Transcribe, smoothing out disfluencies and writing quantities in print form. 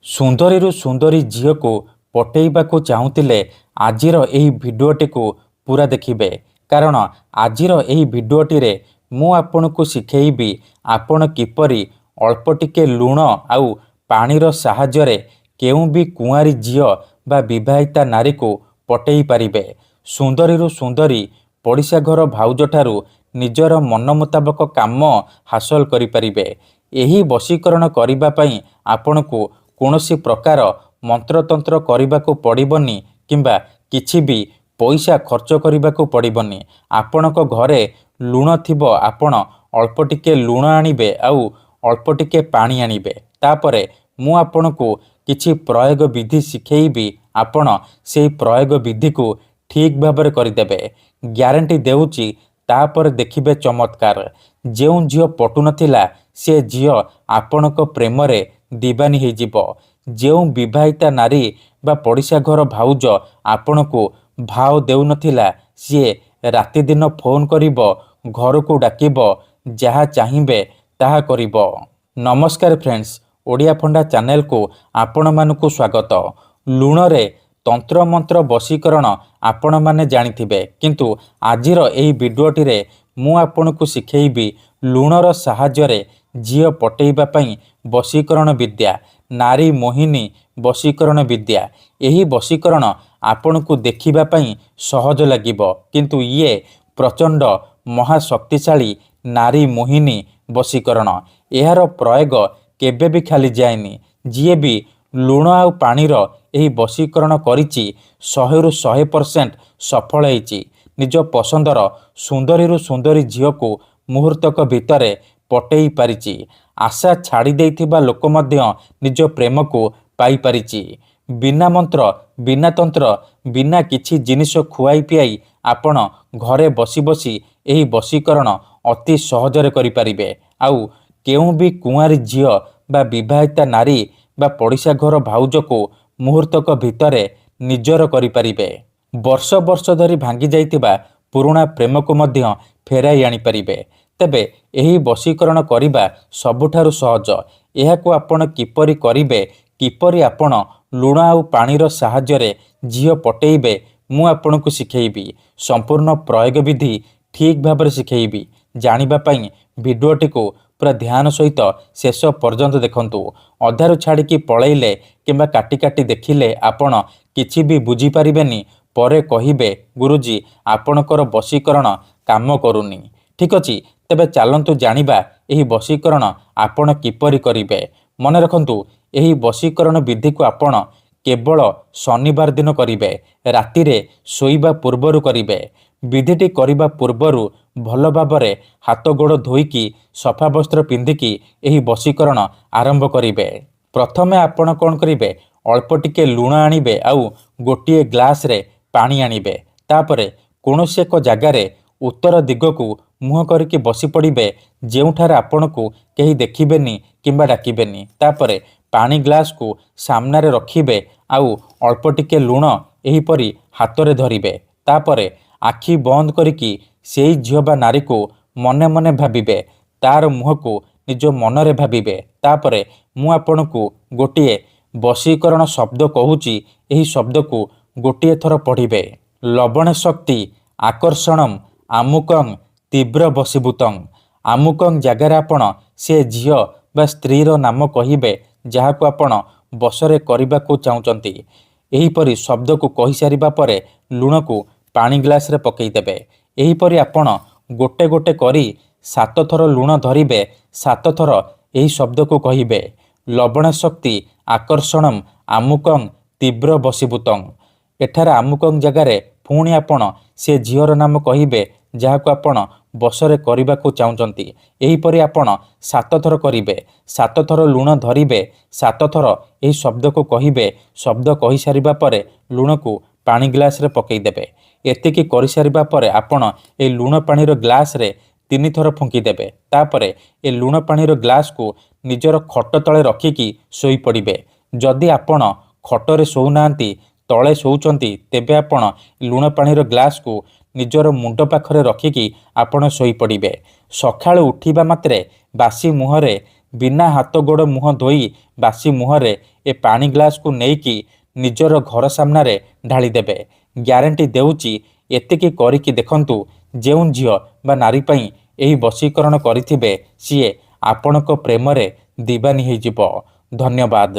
ସୁନ୍ଦରୀରୁ ସୁନ୍ଦରୀ ଝିଅକୁ ପଟେଇବାକୁ ଚାହୁଁଥିଲେ ଆଜିର ଏହି ଭିଡ଼ିଓଟିକୁ ପୁରା ଦେଖିବେ। କାରଣ ଆଜିର ଏହି ଭିଡ଼ିଓଟିରେ ମୁଁ ଆପଣଙ୍କୁ ଶିଖେଇବି ଆପଣ କିପରି ଅଳ୍ପ ଟିକେ ଲୁଣ ଆଉ ପାଣିର ସାହାଯ୍ୟରେ କେଉଁ ବି କୁଆଁରୀ ଝିଅ ବା ବିବାହିତା ନାରୀକୁ ପଟେଇ ପାରିବେ। ସୁନ୍ଦରୀରୁ ସୁନ୍ଦରୀ ପଡ଼ିଶା ଘର ଭାଉଜଠାରୁ ନିଜର ମନ ମୁତାବକ କାମ ହାସଲ କରିପାରିବେ। ଏହି ବଶୀକରଣ କରିବା ପାଇଁ ଆପଣଙ୍କୁ କୌଣସି ପ୍ରକାର ମନ୍ତ୍ରତନ୍ତ୍ର କରିବାକୁ ପଡ଼ିବନି କିମ୍ବା କିଛି ବି ପଇସା ଖର୍ଚ୍ଚ କରିବାକୁ ପଡ଼ିବନି। ଆପଣଙ୍କ ଘରେ ଲୁଣ ଥିବ, ଆପଣ ଅଳ୍ପ ଟିକେ ଲୁଣ ଆଣିବେ ଆଉ ଅଳ୍ପ ଟିକେ ପାଣି ଆଣିବେ। ତାପରେ ମୁଁ ଆପଣଙ୍କୁ କିଛି ପ୍ରୟୋଗ ବିଧି ଶିଖେଇବି, ଆପଣ ସେହି ପ୍ରୟୋଗ ବିଧିକୁ ଠିକ୍ ଭାବରେ କରିଦେବେ। ଗ୍ୟାରେଣ୍ଟି ଦେଉଛି ତାପରେ ଦେଖିବେ ଚମତ୍କାର। ଯେଉଁ ଝିଅ ପଟୁନଥିଲା ସେ ଝିଅ ଆପଣଙ୍କ ପ୍ରେମରେ ଦିବାନୀ ହେଇଯିବ। ଯେଉଁ ବିବାହିତା ନାରୀ ବା ପଡ଼ିଶା ଘର ଭାଉଜ ଆପଣଙ୍କୁ ଭାव ଦେଉନଥିଲା ସିଏ ରାତିଦିନ ଫୋନ୍ କରିବ, ଘରକୁ ଡାକିବ, ଯାହା ଚାହିଁବେ ତାହା କରିବ। ନମସ୍କାର ଫ୍ରେଣ୍ଡସ୍, ଓଡ଼ିଆ ଫଣ୍ଡା ଚ୍ୟାନେଲକୁ ଆପଣମାନଙ୍କୁ ସ୍ୱାଗତ। ଲୁଣରେ ତନ୍ତ୍ରମନ୍ତ୍ର ବଶୀକରଣ ଆପଣମାନେ ଜାଣିଥିବେ, କିନ୍ତୁ ଆଜିର ଏହି ଭିଡ଼ିଓଟିରେ ମୁଁ ଆପଣଙ୍କୁ ଶିଖେଇବି ଲୁଣର ସାହାଯ୍ୟରେ ଝିଅ ପଟେଇବା ପାଇଁ ବଶୀକରଣ ବିଦ୍ୟା, ନାରୀ ମୋହିନୀ ବଶୀକରଣ ବିଦ୍ୟା। ଏହି ବଶୀକରଣ ଆପଣଙ୍କୁ ଦେଖିବା ପାଇଁ ସହଜ ଲାଗିବ, କିନ୍ତୁ ଇଏ ପ୍ରଚଣ୍ଡ ମହାଶକ୍ତିଶାଳୀ ନାରୀ ମୋହିନୀ ବଶୀକରଣ। ଏହାର ପ୍ରୟୋଗ କେବେ ବି ଖାଲି ଯାଏନି। ଯିଏ ବି ଲୁଣ ଆଉ ପାଣିର ଏହି ବଶୀକରଣ କରିଛି 100ରୁ 100% ସଫଳ ହେଇଛି। ନିଜ ପସନ୍ଦର ସୁନ୍ଦରୀରୁ ସୁନ୍ଦରୀ ଝିଅକୁ ମୁହୂର୍ତ୍ତକ ଭିତରେ ପଟେଇ ପାରିଛି। ଆଶା ଛାଡ଼ି ଦେଇଥିବା ଲୋକ ମଧ୍ୟ ନିଜ ପ୍ରେମକୁ ପାଇପାରିଛି। ବିନା ମନ୍ତ୍ର, ବିନା ତନ୍ତ୍ର, ବିନା କିଛି ଜିନିଷ ଖୁଆଇ ପିଆଇ ଆପଣ ଘରେ ବସି ବସି ଏହି ବଶୀକରଣ ଅତି ସହଜରେ କରିପାରିବେ। ଆଉ କେଉଁ ବି କୁଆଁରୀ ଝିଅ ବା ବିବାହିତା ନାରୀ ବା ପଡ଼ିଶା ଘର ଭାଉଜକୁ ମୁହୂର୍ତ୍ତକ ଭିତରେ ନିଜର କରିପାରିବେ। ବର୍ଷ ବର୍ଷ ଧରି ଭାଙ୍ଗି ଯାଇଥିବା ପୁରୁଣା ପ୍ରେମକୁ ମଧ୍ୟ ଫେରାଇ ଆଣିପାରିବେ। ତେବେ ଏହି ବଶୀକରଣ କରିବା ସବୁଠାରୁ ସହଜ। ଏହାକୁ ଆପଣ କିପରି କରିବେ, କିପରି ଆପଣ ଲୁଣ ଆଉ ପାଣିର ସାହାଯ୍ୟରେ ଝିଅ ପଟେଇବେ, ମୁଁ ଆପଣଙ୍କୁ ଶିଖେଇବି। ସମ୍ପୂର୍ଣ୍ଣ ପ୍ରୟୋଗ ବିଧି ଠିକ୍ ଭାବରେ ଶିଖେଇବି। ଜାଣିବା ପାଇଁ ଭିଡ଼ିଓଟିକୁ ପୁରା ଧ୍ୟାନ ସହିତ ଶେଷ ପର୍ଯ୍ୟନ୍ତ ଦେଖନ୍ତୁ। ଅଧାରୁ ଛାଡ଼ିକି ପଳେଇଲେ କିମ୍ବା କାଟି କାଟି ଦେଖିଲେ ଆପଣ କିଛି ବି ବୁଝିପାରିବେନି। ପରେ କହିବେ ଗୁରୁଜୀ ଆପଣଙ୍କର ବଶୀକରଣ କାମ କରୁନି। ଠିକ୍ ଅଛି, ତେବେ ଚାଲନ୍ତୁ ଜାଣିବା ଏହି ବଶୀକରଣ ଆପଣ କିପରି କରିବେ। ମନେ ରଖନ୍ତୁ, ଏହି ବଶୀକରଣ ବିଧିକୁ ଆପଣ କେବଳ ଶନିବାର ଦିନ କରିବେ। ରାତିରେ ଶୋଇବା ପୂର୍ବରୁ କରିବେ। ବିଧିଟି କରିବା ପୂର୍ବରୁ ଭଲ ଭାବରେ ହାତ ଗୋଡ଼ ଧୋଇକି ସଫା ବସ୍ତ୍ର ପିନ୍ଧିକି ଏହି ବଶୀକରଣ ଆରମ୍ଭ କରିବେ। ପ୍ରଥମେ ଆପଣ କ'ଣ କରିବେ, ଅଳ୍ପ ଟିକେ ଲୁଣ ଆଣିବେ ଆଉ ଗୋଟିଏ ଗ୍ଲାସରେ ପାଣି ଆଣିବେ। ତାପରେ କୌଣସି ଏକ ଜାଗାରେ ଉତ୍ତର ଦିଗକୁ ମୁହଁ କରିକି ବସି ପଡ଼ିବେ, ଯେଉଁଠାରେ ଆପଣଙ୍କୁ କେହି ଦେଖିବେନି କିମ୍ବା ଡାକିବେନି। ତାପରେ ପାଣି ଗ୍ଲାସକୁ ସାମ୍ନାରେ ରଖିବେ ଆଉ ଅଳ୍ପ ଟିକେ ଲୁଣ ଏହିପରି ହାତରେ ଧରିବେ। ତାପରେ ଆଖି ବନ୍ଦ କରିକି ସେଇ ଝିଅ ବା ନାରୀକୁ ମନେ ମନେ ଭାବିବେ, ତାର ମୁହଁକୁ ନିଜ ମନରେ ଭାବିବେ। ତାପରେ ମୁଁ ଆପଣଙ୍କୁ ଗୋଟିଏ ବଶୀକରଣ ଶବ୍ଦ କହୁଛି, ଏହି ଶବ୍ଦକୁ ଗୋଟିଏ ଥର ପଢ଼ିବେ। ଲବଣେ ଶକ୍ତି ଆକର୍ଷଣମ୍ ଆମୁକଂ ତୀବ୍ର ବଶୀଭୂତଂ। ଆମୁକଂ ଜାଗାରେ ଆପଣ ସେ ଝିଅ ବା ସ୍ତ୍ରୀର ନାମ କହିବେ ଯାହାକୁ ଆପଣ ବଶରେ କରିବାକୁ ଚାହୁଁଛନ୍ତି। ଏହିପରି ଶବ୍ଦକୁ କହିସାରିବା ପରେ ଲୁଣକୁ ପାଣି ଗ୍ଲାସରେ ପକାଇଦେବେ। ଏହିପରି ଆପଣ ଗୋଟେ ଗୋଟେ କରି 7 ଥର ଲୁଣ ଧରିବେ। 7 ଥର ଏହି ଶବ୍ଦକୁ କହିବେ, ଲବଣେ ଶକ୍ତି ଆକର୍ଷଣମ୍ ଆମୁକଂ ତୀବ୍ର ବଶୀଭୂତଂ। ଏଠାରେ ଆମୁକଂ ଜାଗାରେ ପୁଣି ଆପଣ ସେ ଝିଅର ନାମ କହିବେ ଯାହାକୁ ଆପଣ ବଶରେ କରିବାକୁ ଚାହୁଁଛନ୍ତି। ଏହିପରି ଆପଣ 7 ଥର କରିବେ। 7 ଥର ଲୁଣ ଧରିବେ, 7 ଥର ଏହି ଶବ୍ଦକୁ କହିବେ। ଶବ୍ଦ କହିସାରିବା ପରେ ଲୁଣକୁ ପାଣି ଗ୍ଲାସରେ ପକାଇଦେବେ। ଏତିକି କରିସାରିବା ପରେ ଆପଣ ଏହି ଲୁଣ ପାଣିର ଗ୍ଲାସରେ 3 ଥର ଫୁଙ୍କିଦେବେ। ତାପରେ ଏ ଲୁଣ ପାଣିର ଗ୍ଲାସକୁ ନିଜର ଖଟ ତଳେ ରଖିକି ଶୋଇପଡ଼ିବେ। ଯଦି ଆପଣ ଖଟରେ ଶୋଉନାହାନ୍ତି, ତଳେ ଶୋଉଛନ୍ତି, ତେବେ ଆପଣ ଲୁଣ ପାଣିର ଗ୍ଲାସକୁ ନିଜର ମୁଣ୍ଡ ପାଖରେ ରଖିକି ଆପଣ ଶୋଇପଡ଼ିବେ। ସକାଳୁ ଉଠିବା ମାତ୍ରେ ବାସି ମୁହଁରେ ବିନା ହାତ ଗୋଡ଼ ମୁହଁ ଧୋଇ ବାସି ମୁହଁରେ ଏ ପାଣି ଗ୍ଲାସକୁ ନେଇକି ନିଜର ଘର ସାମ୍ନାରେ ଢାଳିଦେବେ। ଗ୍ୟାରେଣ୍ଟି ଦେଉଛି ଏତିକି କରିକି ଦେଖନ୍ତୁ, ଯେଉଁ ଝିଅ ବା ନାରୀ ପାଇଁ ଏହି ବଶୀକରଣ କରିଥିବେ ସିଏ ଆପଣଙ୍କ ପ୍ରେମରେ ଦିବାନୀ ହେଇଯିବ। ଧନ୍ୟବାଦ।